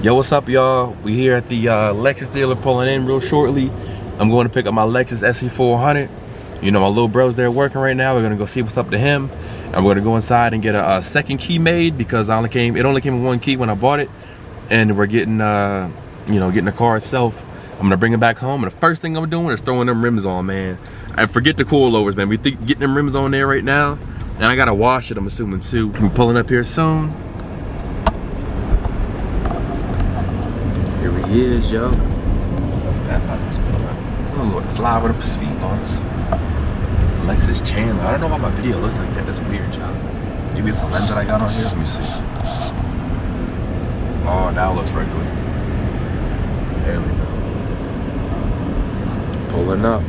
Yo, what's up, y'all? We here at the Lexus dealer, pulling in real shortly. I'm going to pick up my Lexus SC400. You know, my little bro's there working right now. We're gonna go see what's up to him. I'm gonna go inside and get a second key made because it only came with one key when I bought it, and we're getting getting the car itself. I'm gonna bring it back home, and the first thing I'm doing is throwing them rims on, man. And forget the coilovers, man. We getting them rims on there right now, and I gotta wash it, I'm assuming too. We're pulling up here soon. Here he is, yo. Ooh, fly with the speed bumps. Lexus Chandler. I don't know why my video looks like that. That's weird, y'all. Maybe it's a lens that I got on here. Let me see. Oh, now it looks regular. There we go. Pulling up.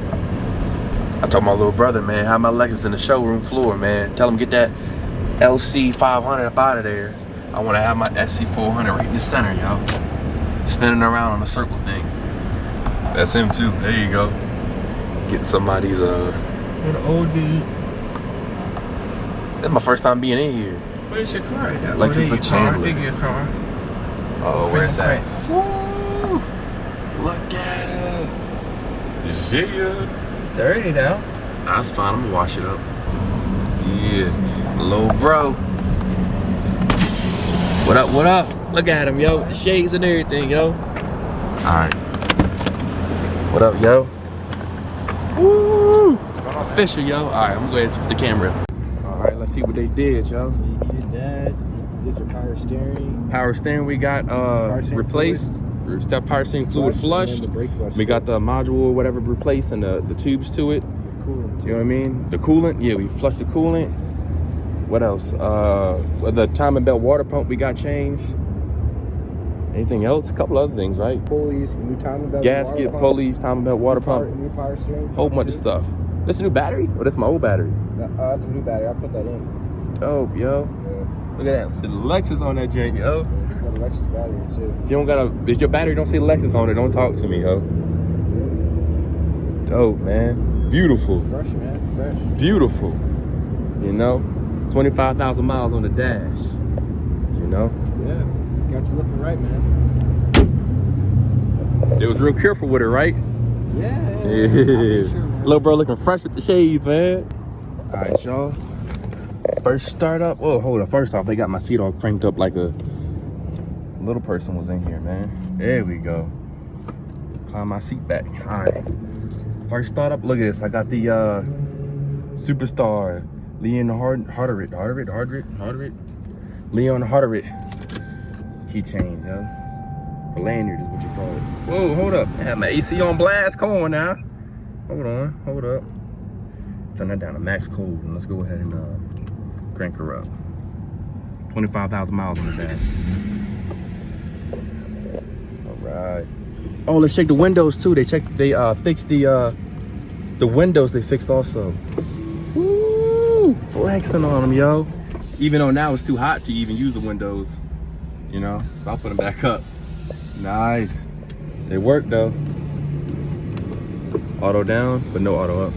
I told my little brother, man, have my Lexus in the showroom floor, man. Tell him get that SC400 up out of there. I want to have my SC400 right in the center, y'all. Spinning around on a circle thing. That's him too. There you go. Getting somebody's What old dude? That's my first time being in here. Where's your car? Lexus the Chandler. Take your car. Oh, where's that? Woo! Look at it. Yeah. It's dirty though. That's fine. I'm gonna wash it up. Yeah. Little bro. What up? What up? Look at him, yo. The shades and everything, yo. Alright. What up, yo? Woo! Official, yo. Alright, I'm gonna go ahead and put the camera. Alright, let's see what they did, yo. So you did that. You did your power steering. Power steering we got replaced. Step power steering fluid flushed. We got the module or whatever replaced and the tubes to it. Coolant. You know what I mean? The coolant, yeah, we flushed the coolant. What else? The timing belt water pump we got changed. Anything else? A couple other things, right? Pulleys, new timing belt. Gasket, pulleys, timing belt, water pump. New power steering. Whole bunch of stuff. This a new battery? Or that's my old battery? That's a new battery. I put that in. Dope, yo. Yeah. Look at that. See the Lexus on that jank, yo. Yeah, you got a Lexus battery too. If your battery don't say Lexus on it, don't talk to me, ho. Yeah. Dope, man. Beautiful. Fresh, man. Fresh. Beautiful. You know? 25,000 miles on the dash. You know? Yeah. Got you looking right, man. They was real careful with it, right? Yeah. Sure, little bro looking fresh with the shades, man. All right, y'all. First start up. Oh, hold on. First off, they got my seat all cranked up like a little person was in here, man. There we go. Climb my seat back. All right. First start up. Look at this. I got the Superstar Leon Harderit. Leon Harderit keychain, yo. Or lanyard is what you call it. Whoa, hold up. I have my AC on blast. Come on now. Hold on, hold up. Turn that down to max cold and let's go ahead and crank her up. 25,000 miles on the dash. All right. Oh, let's check the windows too. They fixed the windows. They fixed also. Woo! Flexing on them, yo. Even though now it's too hot to even use the windows, you know. So I'll put them back up. Nice. They work though. Auto down, but no auto up.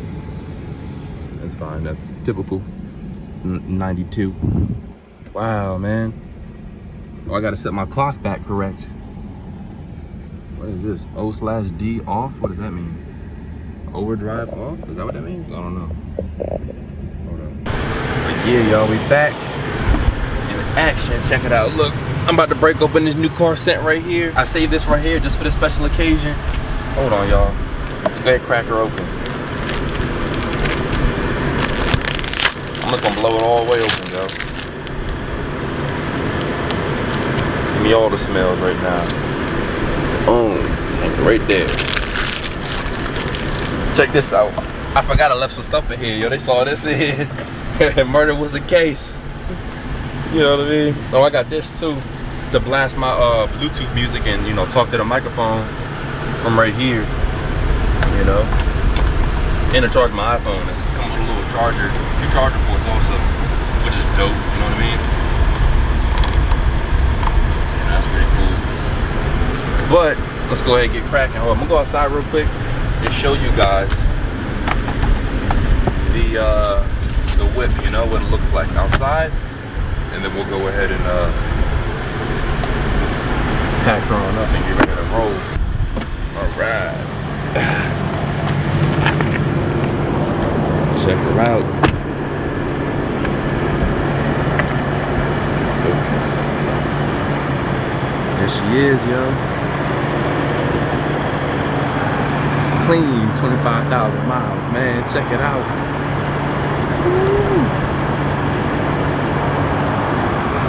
That's fine. That's typical. 92. Wow, man. Oh, I gotta set my clock back correct. What is this? O/D off? What does that mean? Overdrive off? Is that what that means? I don't know. Hold on. But yeah, y'all, we back in action. Check it out. Look, I'm about to break open this new car set right here. I saved this right here just for this special occasion. Hold on, y'all. Let's go ahead and crack her open. I'm just gonna blow it all the way open, yo. Give me all the smells right now. Boom. Right there. Check this out. I forgot I left some stuff in here, yo. They saw this in here. Murder was the case. You know what I mean? Oh, I got this too to blast my Bluetooth music and, you know, talk to the microphone from right here. You know? And to charge my iPhone. It's come with a little charger. Two charger ports also, which is dope, you know what I mean? Yeah, that's pretty cool. But let's go ahead and get cracking. Hold on, I'm gonna go outside real quick and show you guys the whip, you know, what it looks like outside. And then we'll go ahead and pack her on up and get ready to roll. All right. Check her out. Focus. There she is, yo. Clean 25,000 miles, man. Check it out. Woo.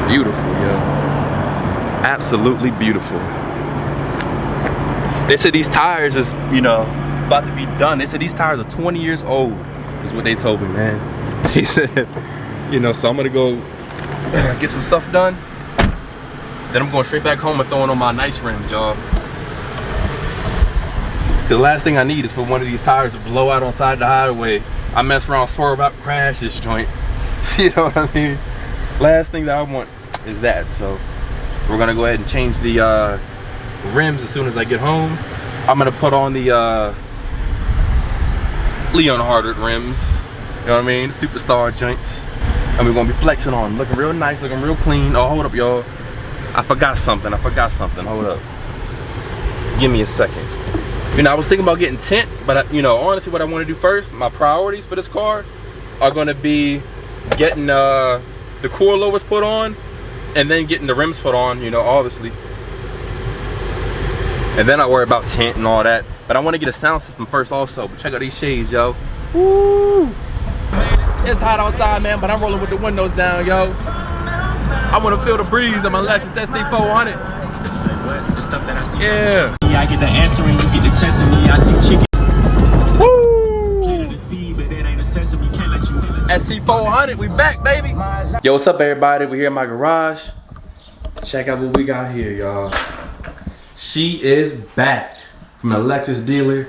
Beautiful, yo. Absolutely beautiful. They said these tires is, you know, about to be done. They said these tires are 20 years old, is what they told me, man. They said, you know, so I'm gonna go get some stuff done. Then I'm going straight back home and throwing on my nice rims, y'all. The last thing I need is for one of these tires to blow out on the side of the highway. I mess around, swerve out, crash this joint. You know what I mean? Last thing that I want is that. So we're gonna go ahead and change the rims as soon as I get home. I'm gonna put on the Leon Hardard rims. You know what I mean? Superstar joints. And we're gonna be flexing on them. Looking real nice, looking real clean. Oh, hold up, y'all. I forgot something. Hold up. Give me a second. You know, I was thinking about getting tint, but you know, honestly, what I want to do first, my priorities for this car are going to be getting the coilovers put on, and then getting the rims put on. You know, obviously, and then I worry about tint and all that. But I want to get a sound system first, also. But check out these shades, yo. Woo! It's hot outside, man, but I'm rolling with the windows down, yo. I want to feel the breeze on my Lexus SC400. Yeah. I get the answer and you get the testing me. I see chicken. Woo! Planted the seed, but that ain't a sesame. Can't let you. SC400, we back, baby. Yo, what's up, everybody? We're here in my garage. Check out what we got here, y'all. She is back from the Lexus dealer.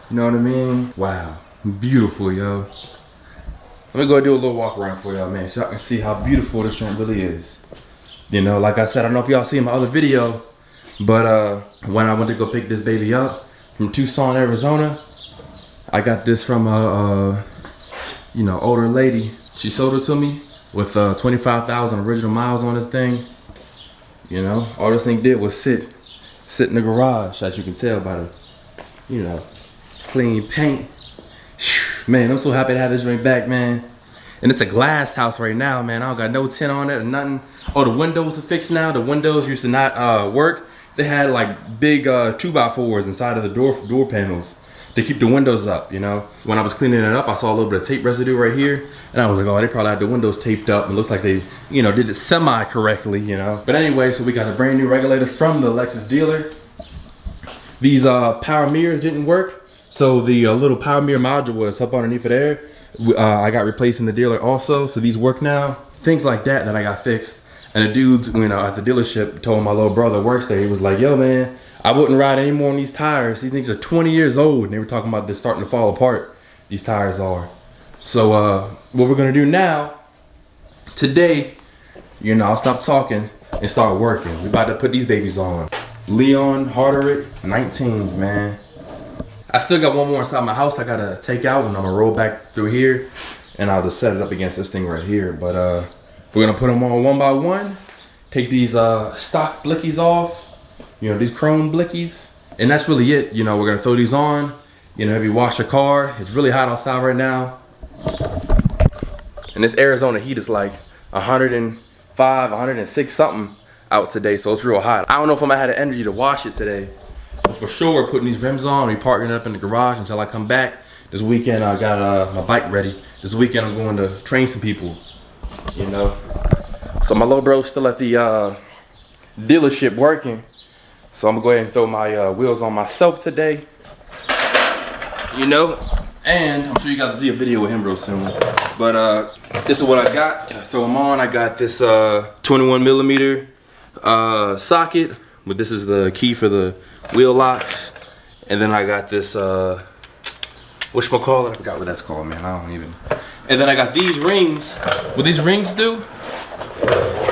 You know what I mean? Wow, beautiful, yo. Let me go do a little walk around for y'all, man, so y'all can see how beautiful this joint really is. You know, like I said, I don't know if y'all seen my other video, but when I went to go pick this baby up from Tucson, Arizona, I got this from a you know, older lady. She sold it to me with 25,000 original miles on this thing. You know, all this thing did was sit in the garage, as you can tell by the, you know, clean paint. Man, I'm so happy to have this joint back, man. And it's a glass house right now, man. I don't got no tint on it or nothing. Oh, the windows are fixed now. The windows used to not work. They had like big 2x4s inside of the door panels to keep the windows up, you know. When I was cleaning it up, I saw a little bit of tape residue right here. And I was like, oh, they probably had the windows taped up. It looks like they, you know, did it semi-correctly, you know. But anyway, so we got a brand new regulator from the Lexus dealer. These power mirrors didn't work. So the little power mirror module was up underneath of there. I got replaced in the dealer also, so these work now. Things like that I got fixed. And the dudes, you know, at the dealership told my little brother works there, he was like, yo man, I wouldn't ride anymore on these tires. These things are 20 years old, and they were talking about this starting to fall apart. These tires are. So what we're gonna do now, today, you know, I'll stop talking and start working. We're about to put these babies on. Leon Hardard 19s, man. I still got one more inside my house I gotta take out, and I'm gonna roll back through here, and I'll just set it up against this thing right here. But we're gonna put them on one by one, take these stock blickies off, you know, these chrome blickies, and that's really it. You know, we're gonna throw these on. You know, if you wash your car, it's really hot outside right now, and this Arizona heat is like 105, 106 something out today, so it's real hot. I don't know if I'm gonna have the energy to wash it today. But for sure, we're putting these rims on. We're parking it up in the garage until I come back. This weekend, I got my bike ready. This weekend, I'm going to train some people, you know. So my little bro's still at the dealership working. So I'm gonna go ahead and throw my wheels on myself today, you know. And I'm sure you guys will see a video with him real soon. But this is what I got. Throw them on. I got this 21mm socket, but this is the key for the wheel locks. And then I got this whatchamacallit, I forgot what that's called, man. I don't even. And then I got these rings. What these rings do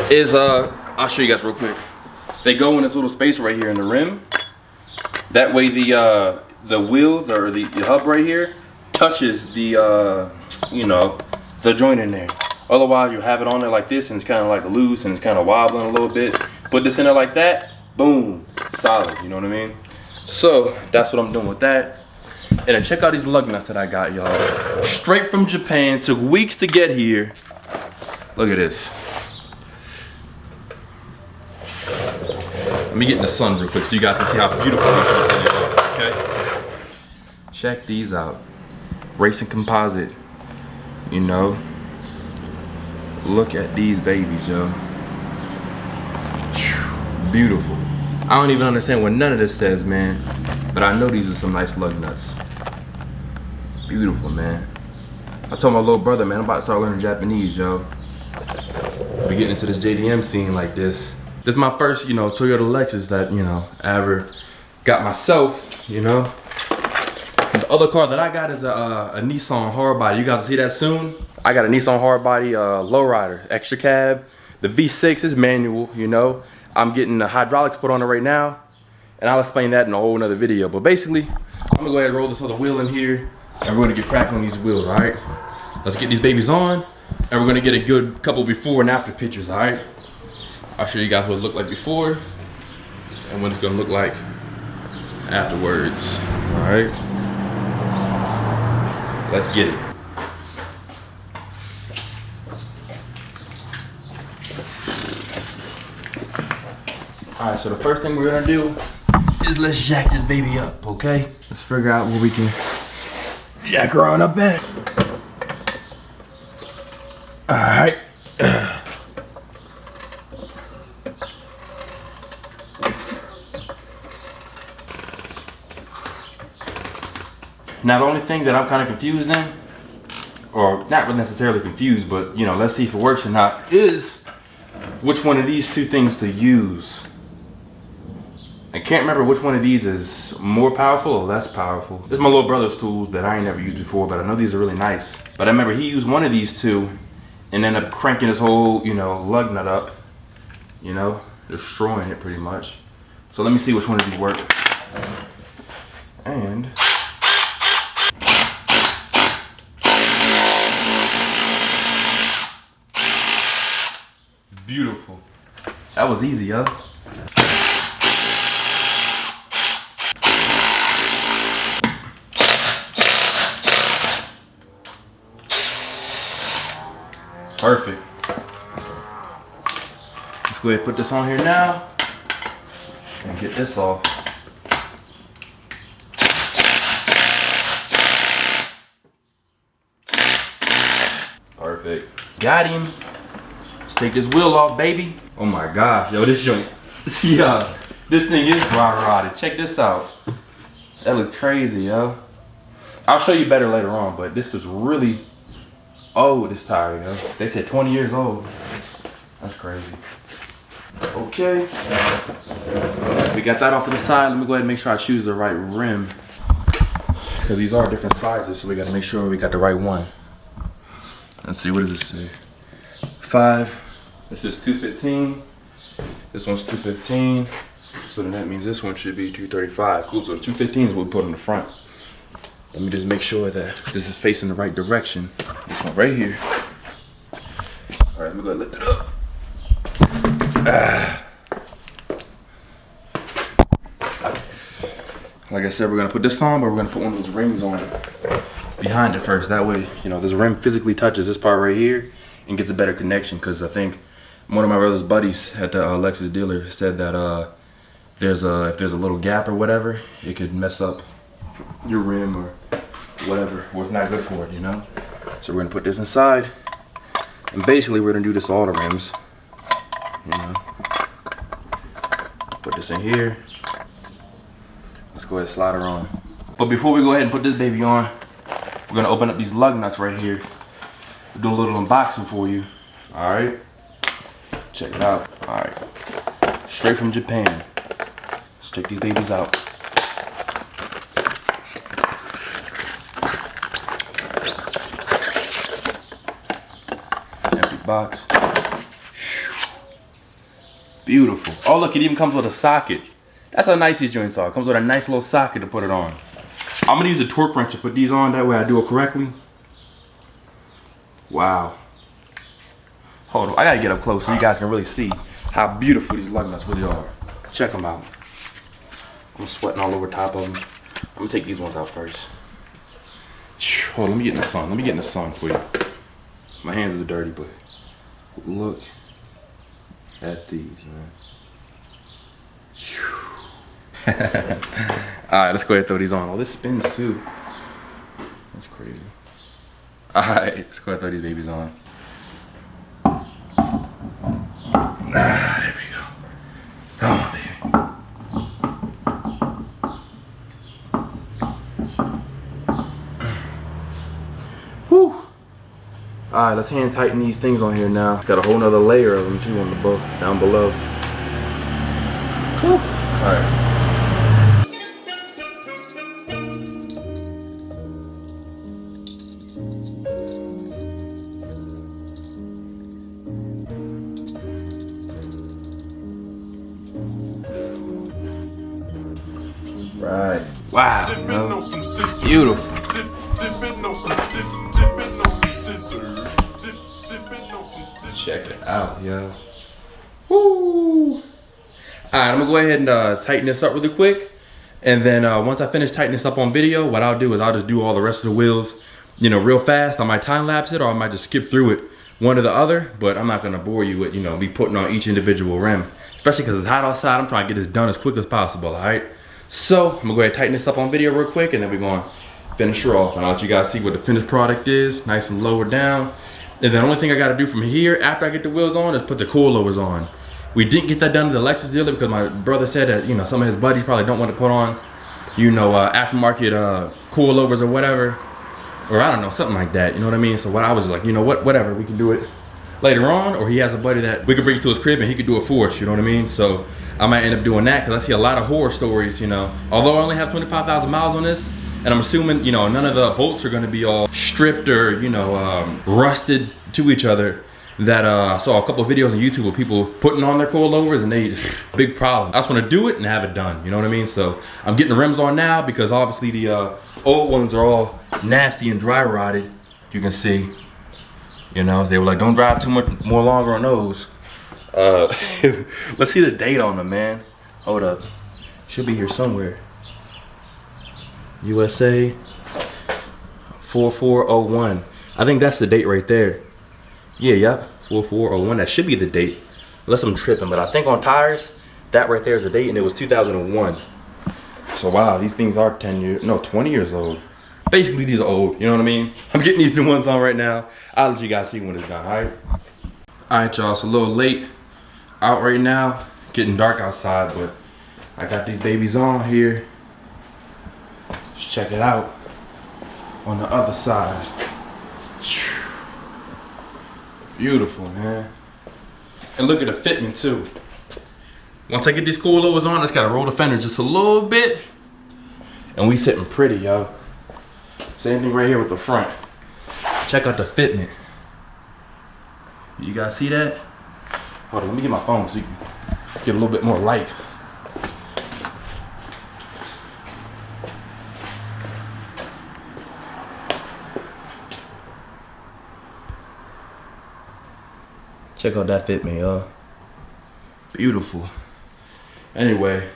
is I'll show you guys real quick. They go in this little space right here in the rim. That way the wheel, the hub right here touches the you know, the joint in there. Otherwise you have it on there like this and it's kind of like loose and it's kind of wobbling a little bit. Put this in there like that, boom, solid, you know what I mean? So that's what I'm doing with that. And then check out these lug nuts that I got, y'all. Straight from Japan, took weeks to get here. Look at this. Let me get in the sun real quick so you guys can see how beautiful these things are, okay? Check these out. Racing composite, you know? Look at these babies, yo. Beautiful. I don't even understand what none of this says, man. But I know these are some nice lug nuts. Beautiful, man. I told my little brother, man, I'm about to start learning Japanese, yo. We getting into this JDM scene like this. This is my first, you know, Toyota Lexus that, you know, I ever got myself, you know. And the other car that I got is a Nissan hardbody. You guys will see that soon. I got a Nissan hardbody lowrider, extra cab. The V6 is manual, you know. I'm getting the hydraulics put on it right now. And I'll explain that in a whole nother video. But basically, I'm gonna go ahead and roll this other wheel in here. And we're gonna get cracking on these wheels, all right? Let's get these babies on. And we're gonna get a good couple before and after pictures, all right? I'll show you guys what it looked like before and what it's gonna look like afterwards, all right? Let's get it. All right, so the first thing we're gonna do is let's jack this baby up, okay? Let's figure out where we can jack her on up at. All right. Now the only thing that I'm kind of confused in, or not necessarily confused, but you know, let's see if it works or not, is which one of these two things to use. I can't remember which one of these is more powerful or less powerful. This is my little brother's tools that I ain't never used before, but I know these are really nice. But I remember he used one of these two and ended up cranking his whole, you know, lug nut up, you know, destroying it pretty much. So let me see which one of these work. And beautiful. That was easy, yo. Perfect. Let's go ahead and put this on here now and get this off. Perfect. Got him. Let's take this wheel off, baby. Oh my gosh, yo, this joint. Yeah, this thing is dry-rotted. Check this out. That looks crazy, yo. I'll show you better later on, but this is really old, this tire, yo. They said 20 years old. That's crazy. Okay. We got that off to the side. Let me go ahead and make sure I choose the right rim, because these are different sizes, so we gotta make sure we got the right one. Let's see, what does this say? 5. This is 215. This one's 215. So then that means this one should be 235. Cool, so the 215 is what we put on the front. Let me just make sure that this is facing the right direction. This one right here. All right, let me go ahead and lift it up. Like I said, we're gonna put this on, but we're gonna put one of those rings on behind it first. That way, you know, this rim physically touches this part right here and gets a better connection. Because I think one of my brother's buddies at the Lexus dealer said that if there's a little gap or whatever, it could mess up your rim or whatever. Well, it's not good for it, you know. So we're gonna put this inside, and basically we're gonna do this to all the rims. You know, put this in here. Let's go ahead and slide her on. But before we go ahead and put this baby on, we're gonna open up these lug nuts right here. We'll do a little unboxing for you. All right, check it out. All right, straight from Japan. Let's check these babies out. Empty box. Beautiful. Oh look, it even comes with a socket. That's how nice these joints are. It comes with a nice little socket to put it on. I'm gonna use a torque wrench to put these on, that way I do it correctly. Wow. Hold on, I gotta get up close so you guys can really see how beautiful these lug nuts really are. Check them out. I'm sweating all over top of them. I'm gonna take these ones out first. Hold on, let me get in the sun. Let me get in the sun for you. My hands are dirty, but look at these, man. Alright, let's go ahead and throw these on. Oh, this spins too. That's crazy. Alright, let's go ahead and throw these babies on. There we go. Come on, baby. Whew. Alright, let's hand tighten these things on here now. Got a whole nother layer of them too on the boat down below. Alright. Right. Wow. Yo. Beautiful. Check it out, yo. Woo. Alright, I'm gonna go ahead and tighten this up really quick. And then once I finish tightening this up on video, what I'll do is I'll just do all the rest of the wheels, you know, real fast. I might time lapse it or I might just skip through it one or the other, but I'm not gonna bore you with, you know, me putting on each individual rim. Especially because it's hot outside. I'm trying to get this done as quick as possible, alright? So I'm gonna go ahead and tighten this up on video real quick and then we're gonna finish her off. And I'll let you guys see what the finished product is, nice and lower down. And the only thing I gotta do from here after I get the wheels on is put the coilovers on. We didn't get that done to the Lexus dealer because my brother said that, you know, some of his buddies probably don't want to put on, you know, aftermarket coilovers or whatever. Or I don't know, something like that, you know what I mean? So what I was like, you know what, whatever, we can do it later on, or he has a buddy that we could bring it to his crib and he could do it for us, you know what I mean? So I might end up doing that because I see a lot of horror stories, you know. Although I only have 25,000 miles on this, and I'm assuming, you know, none of the bolts are gonna be all stripped or, you know, rusted to each other, that I saw a couple of videos on YouTube of people putting on their coilovers and they, big problem. I just wanna do it and have it done, you know what I mean? So I'm getting the rims on now because obviously the old ones are all nasty and dry rotted, you can see. You know, they were like, don't drive too much more longer on those. Let's see the date on them, man. Hold up. Should be here somewhere. USA 4401. I think that's the date right there. Yeah, yep. 4401. That should be the date. Unless I'm tripping, but I think on tires, that right there is the date and it was 2001. So wow, these things are 10 years, no, 20 years old. Basically, these are old, you know what I mean? I'm getting these new ones on right now. I'll let you guys see when it's done, all right? All right, y'all, it's a little late out right now. Getting dark outside, but I got these babies on here. Let's check it out on the other side. Beautiful, man. And look at the fitment, too. Once I get these coilovers on, I just gotta roll the fender just a little bit. And we sitting pretty, yo. Same thing right here with the front. Check out the fitment. You guys see that? Hold on, let me get my phone so you can get a little bit more light. Check out that fitment, y'all. Beautiful. Anyway,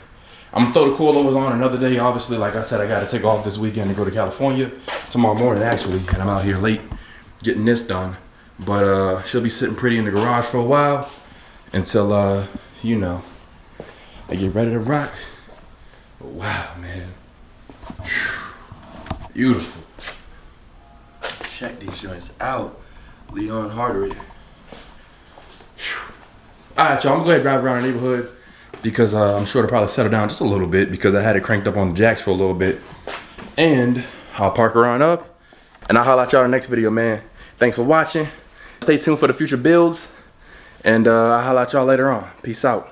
I'm gonna throw the coilovers on another day. Obviously, like I said, I gotta take off this weekend and go to California tomorrow morning, actually, and I'm out here late getting this done. But she'll be sitting pretty in the garage for a while until you know, I get ready to rock. Wow, man. Beautiful. Check these joints out. Leon Hardery. Alright, y'all, I'm gonna go ahead and drive around the neighborhood because I'm sure it'll probably settle down just a little bit because I had it cranked up on the jacks for a little bit. And I'll park around up and I'll holler at y'all in the next video, man. Thanks for watching. Stay tuned for the future builds and I'll holler at y'all later on. Peace out.